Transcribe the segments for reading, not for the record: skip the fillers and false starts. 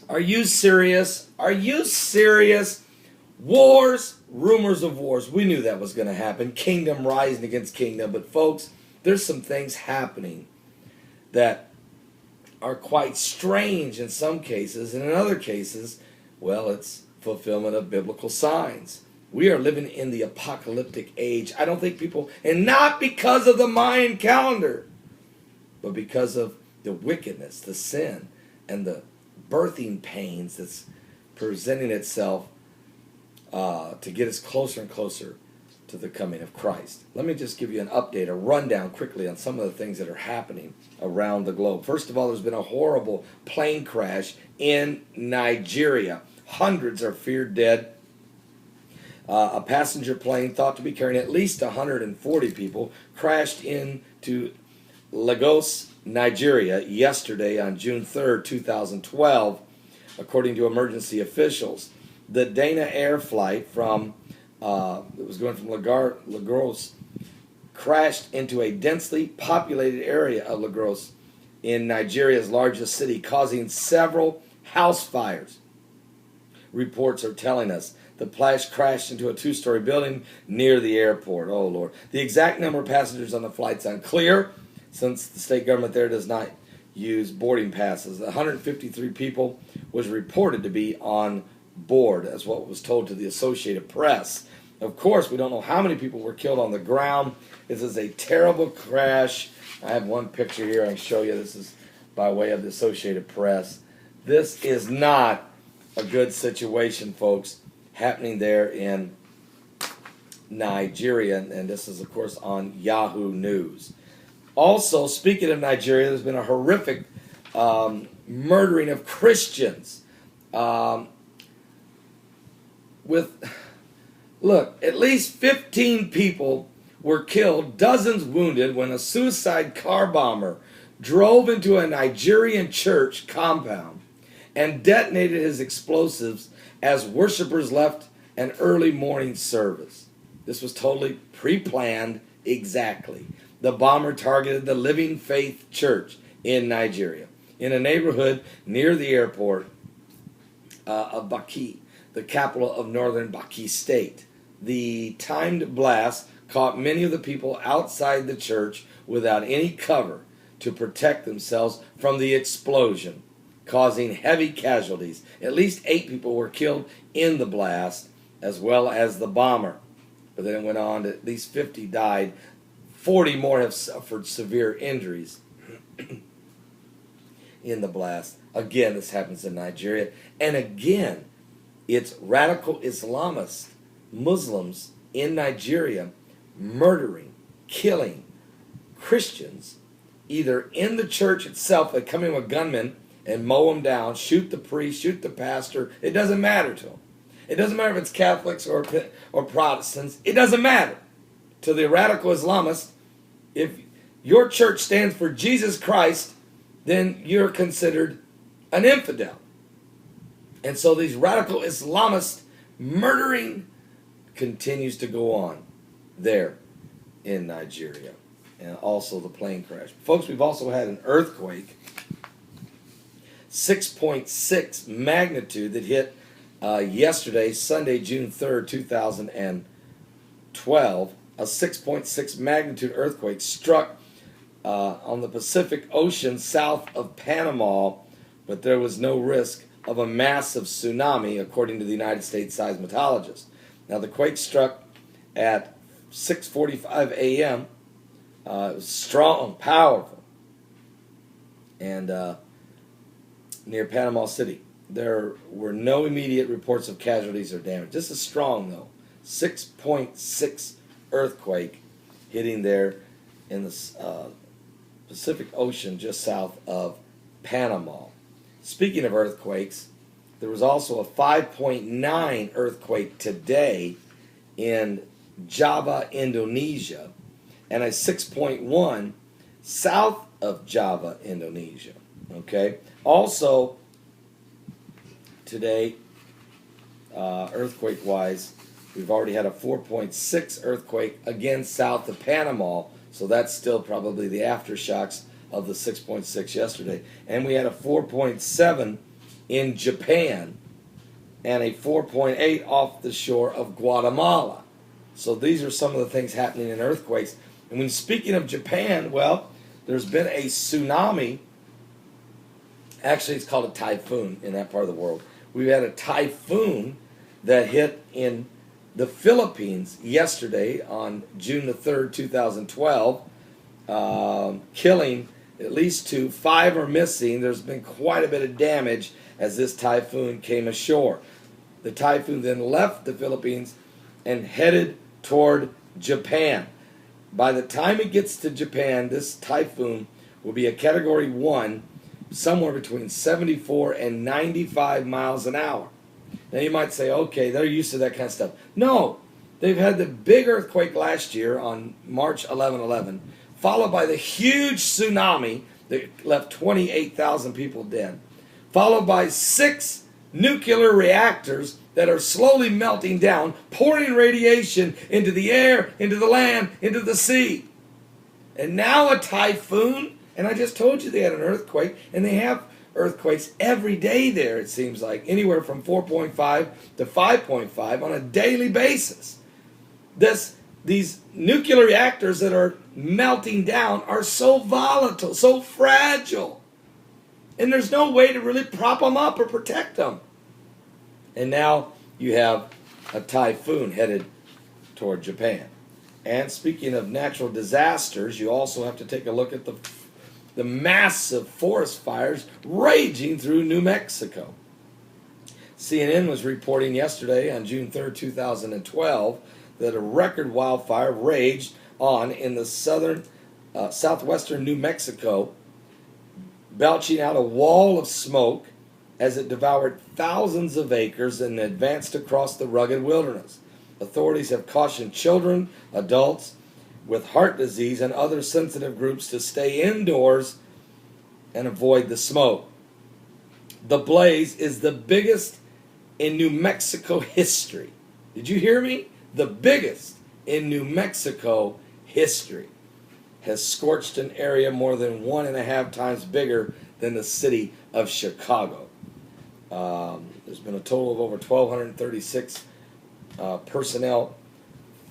Are you serious? Are you serious? Wars, rumors of wars. We knew that was going to happen. Kingdom rising against kingdom. But folks, there's some things happening that are quite strange in some cases. And in other cases, well, it's fulfillment of biblical signs. We are living in the apocalyptic age. I don't think people, and not because of the Mayan calendar, but because of the wickedness, the sin, and the birthing pains that's presenting itself to get us closer and closer to the coming of Christ. Let me just give you an update, a rundown quickly on some of the things that are happening around the globe. First of all, there's been a horrible plane crash in Nigeria. Hundreds are feared dead. A passenger plane thought to be carrying at least 140 people crashed into Lagos, Nigeria yesterday on June 3rd, 2012, according to emergency officials. The Dana Air flight from it was going from Lagos crashed into a densely populated area of Lagos in Nigeria's largest city, causing several house fires. Reports are telling us the plane crashed into a two-story building near the airport. Oh, Lord. The exact number of passengers on the flight is unclear, since the state government there does not use boarding passes. 153 people was reported to be on board, as what was told to the Associated Press. Of course, we don't know how many people were killed on the ground. This is a terrible crash. I have one picture here I can show you. This is by way of the Associated Press. This is not a good situation, folks, happening there in Nigeria. And this is, of course, on Yahoo News. Also, speaking of Nigeria, there's been a horrific murdering of Christians. Look, at least 15 people were killed, dozens wounded, when a suicide car bomber drove into a Nigerian church compound and detonated his explosives as worshipers left an early morning service. This was totally pre-planned, exactly. The bomber targeted the Living Faith Church in Nigeria, in a neighborhood near the airport of Baki, the capital of northern Baki state. The timed blast caught many of the people outside the church without any cover to protect themselves from the explosion, causing heavy casualties. At least 8 people were killed in the blast, as well as the bomber. But then it went on to at least 50 died. 40 more have suffered severe injuries in the blast. Again, this happens in Nigeria. And again, it's radical Islamist Muslims in Nigeria murdering, killing Christians, either in the church itself. They come in with gunmen and mow them down, shoot the priest, shoot the pastor. It doesn't matter to them. It doesn't matter if it's Catholics or Protestants. It doesn't matter to the radical Islamists. If your church stands for Jesus Christ, then you're considered an infidel. And so these radical Islamists murdering continues to go on there in Nigeria. And also the plane crash. Folks, we've also had an earthquake, 6.6 magnitude, that hit yesterday, Sunday, June 3rd, 2012. A 6.6 magnitude earthquake struck on the Pacific Ocean south of Panama, but there was no risk of a massive tsunami, according to the United States seismologists. Now, the quake struck at 6:45 a.m. It was strong, powerful, and near Panama City. There were no immediate reports of casualties or damage. This is strong, though. 6.6 earthquake hitting there in the Pacific Ocean just south of Panama. Speaking of earthquakes, there was also a 5.9 earthquake today in Java, Indonesia, and a 6.1 south of Java, Indonesia. Okay. Also, today, earthquake-wise, we've already had a 4.6 earthquake, again south of Panama, so that's still probably the aftershocks of the 6.6 yesterday. And we had a 4.7 in Japan and a 4.8 off the shore of Guatemala. So these are some of the things happening in earthquakes. And when speaking of Japan, well, there's been a tsunami. Actually, it's called a typhoon in that part of the world. We've had a typhoon that hit in the Philippines yesterday on June the 3rd, 2012, killing at least 2. 5 are missing. There's been quite a bit of damage as this typhoon came ashore. The typhoon then left the Philippines and headed toward Japan. By the time it gets to Japan, this typhoon will be a Category 1, somewhere between 74 and 95 miles an hour. Now you might say, okay, they're used to that kind of stuff. No, they've had the big earthquake last year on March 11/11, followed by the huge tsunami that left 28,000 people dead, followed by 6 nuclear reactors that are slowly melting down, pouring radiation into the air, into the land, into the sea. And now a typhoon, and I just told you they had an earthquake, and they have earthquakes every day there, it seems like, anywhere from 4.5 to 5.5 on a daily basis. These nuclear reactors that are melting down are so volatile, so fragile, and there's no way to really prop them up or protect them. And now you have a typhoon headed toward Japan. And speaking of natural disasters, you also have to take a look at the massive forest fires raging through New Mexico. CNN was reporting yesterday on June 3rd, 2012, that a record wildfire raged on in the southwestern New Mexico, belching out a wall of smoke as it devoured thousands of acres and advanced across the rugged wilderness. Authorities have cautioned children, adults with heart disease, and other sensitive groups to stay indoors and avoid the smoke. The blaze is the biggest in New Mexico history. Did you hear me? The biggest in New Mexico history. Has scorched an area more than 1.5 times bigger than the city of Chicago. There's been a total of over 1,236 personnel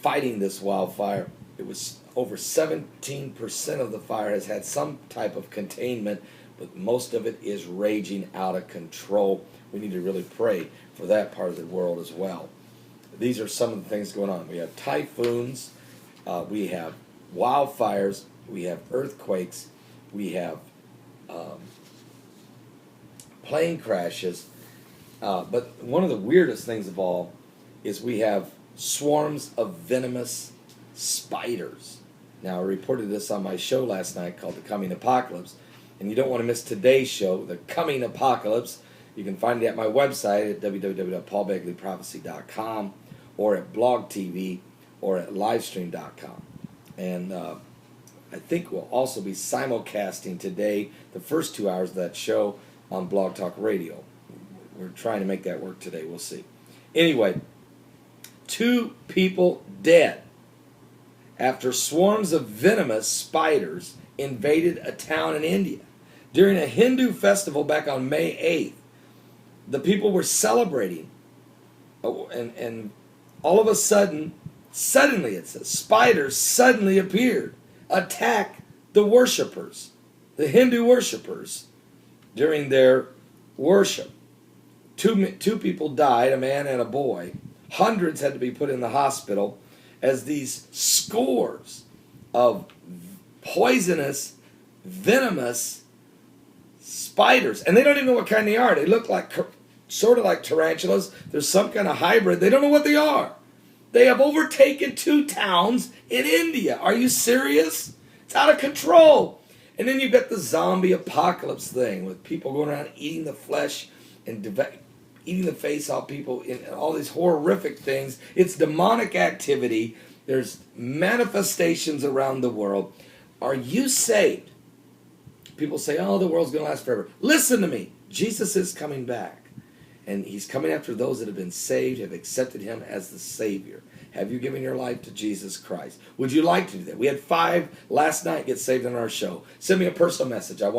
fighting this wildfire. It was over 17% of the fire has had some type of containment, but most of it is raging out of control. We need to really pray for that part of the world as well. These are some of the things going on. We have typhoons, we have wildfires, we have earthquakes, we have plane crashes, but one of the weirdest things of all is we have swarms of venomous spiders. Now, I reported this on my show last night called The Coming Apocalypse, and you don't want to miss today's show, The Coming Apocalypse. You can find it at my website at www.paulbegleyprophecy.com or at Blog TV or at livestream.com. And I think we'll also be simulcasting today the first 2 hours of that show on Blog Talk Radio. We're trying to make that work today. We'll see. Anyway, 2 people dead after swarms of venomous spiders invaded a town in India. During a Hindu festival back on May 8th, the people were celebrating, and all of a sudden, suddenly it says, spiders suddenly appeared, attacked the worshipers, the Hindu worshipers, during their worship. Two people died, a man and a boy. Hundreds had to be put in the hospital as these scores of poisonous, venomous spiders, and they don't even know what kind they are. They look like sort of like tarantulas. There's some kind of hybrid. They don't know what they are. They have overtaken 2 towns in India. Are you serious? It's out of control. And then you've got the zombie apocalypse thing with people going around eating the flesh and eating the face off people and all these horrific things. It's demonic activity. There's manifestations around the world. Are you saved? People say, oh, the world's going to last forever. Listen to me. Jesus is coming back. And he's coming after those that have been saved, have accepted him as the Savior. Have you given your life to Jesus Christ? Would you like to do that? We had 5 last night get saved on our show. Send me a personal message. I want